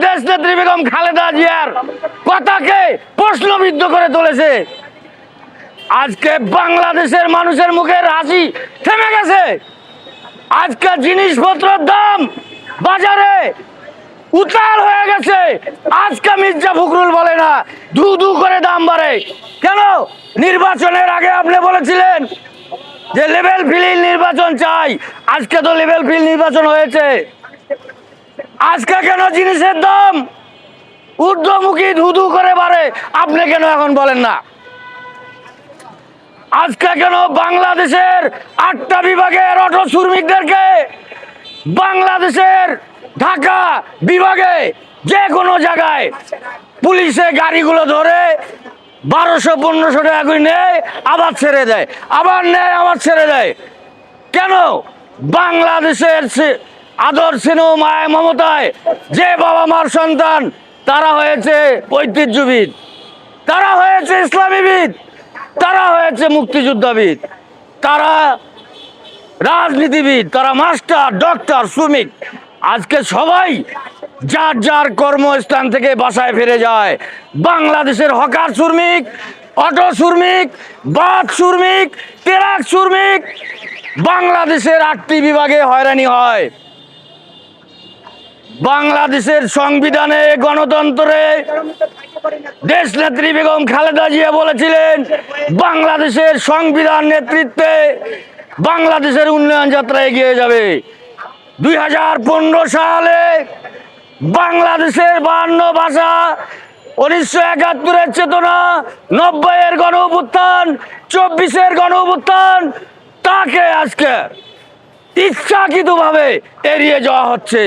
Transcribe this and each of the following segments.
দেশনেত্রী বেগম খালেদা জিয়ার কথাকে প্রশ্নবিদ্ধ করে তুলেছে। আজকে বাংলাদেশের মানুষের মুখের হাসি থেমে গেছে। আজকে জিনিসপত্রের দাম বাজারে উতাল হয়ে গেছে। আজকে মির্জা ফখরুল বলে না ধু ধু করে দাম বাড়ে কেন? নির্বাচনের আগে আপনি বলেছিলেন যে লেভেল ফিল্ড নির্বাচন চাই। আজকে তো লেভেল ফিল্ড নির্বাচন হয়েছে। আজকে কেন জিনিসের দাম ঊর্ধ্বমুখী ধু ধু করে বাড়ে আপনি কেন এখন বলেন না? আজকে কেন বাংলাদেশের 8টা বিভাগের অটো শ্রমিকদেরকে বাংলাদেশের ঢাকা বিভাগে যে কোনো জায়গায় পুলিশে গাড়িগুলো ধরে 1200-1500 টাকা করে নেয়, আবার ছেড়ে দেয়, আবার নেয়, আবার ছেড়ে দেয় কেন? বাংলাদেশের আদর স্নেহ মায়া মমতায় যে বাবা মার সন্তান তারা হয়েছে ঐতিহ্যবিদ, তারা হয়েছে ইসলামীবিদ, তারা হয়েছে মুক্তিযোদ্ধাবিদ, তারা রাজনীতিবিদ, তারা মাস্টার, ডক্টর, শ্রমিক। আজকে সবাই যার যার কর্মস্থান থেকে বাসায় ফিরে যায়। বাংলাদেশের হকার শ্রমিক, অটো শ্রমিক, বাস শ্রমিক, ট্রাক শ্রমিক বাংলাদেশের 8টি বিভাগে হয়রানি হয়। বাংলাদেশের সংবিধানে, গণতন্ত্রে দেশনেত্রী বেগম খালেদা জিয়া বলেছিলেন বাংলাদেশের সংবিধান নেতৃত্বে বাংলাদেশের উন্নয়ন যাত্রা এগিয়ে যাবে। 2015 সালে বাংলাদেশের 52 ভাষা, 1971-এর চেতনা, 90-এর গণ অভ্যুত্থান, 24-এর গণ অভ্যুত্থান তাকে আজকে ইচ্ছাকৃতভাবে এড়িয়ে যাওয়া হচ্ছে।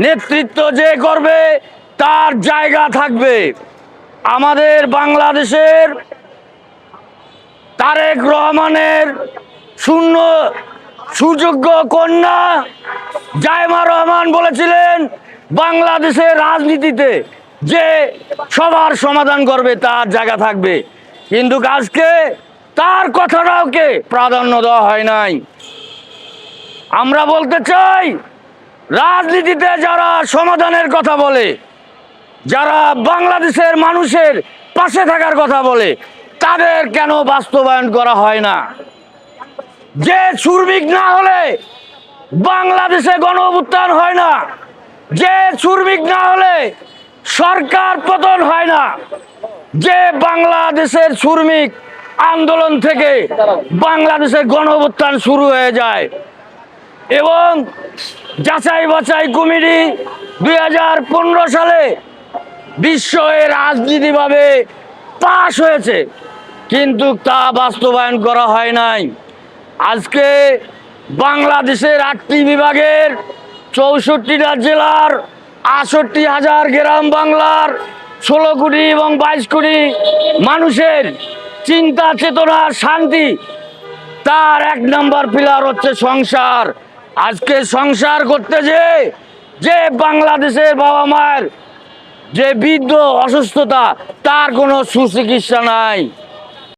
নেতৃত্ব যে করবে তার জায়গা থাকবে। আমাদের বাংলাদেশের তারেক রহমানের সুযোগ্য কন্যা জাইমা রহমান বলেছিলেন বাংলাদেশের রাজনীতিতে যে সবার সমাধান করবে তার জায়গা থাকবে, কিন্তু আজকে তার কথাটাকে প্রাধান্য দেওয়া হয় নাই। আমরা বলতে চাই রাজনীতিতে যারা সমাধানের কথা বলে, যারা বাংলাদেশের মানুষের পাশে থাকার কথা বলে, তাদের কেন বাস্তবায়ন করা হয় না? যে শ্রমিক না হলে বাংলাদেশে গণ অভ্যুত্থান হয় না, যে শ্রমিক না হলে সরকার পতন হয় না, যে বাংলাদেশের শ্রমিক আন্দোলন থেকে বাংলাদেশের গণ অভ্যুত্থান শুরু হয়ে যায় এবং যাচাই বাছাই কমিটি 2015 সালে বিশ্বে রাজনীতিভাবে পাশ হয়েছে, কিন্তু তা বাস্তবায়ন করা হয় নাই। আজকে বাংলাদেশের 8টি বিভাগের 64টা জেলার 68,000 গ্রাম বাংলার 16 কোটি এবং 22 কোটি মানুষের চিন্তা চেতনা শান্তি, তার 1 নম্বর পিলার হচ্ছে সংসার। আজকে সংসার করতে যে বাংলাদেশের বাবা মায়ের যে বৃদ্ধ অসুস্থতা তার কোনো সুচিকিৎসা নাই।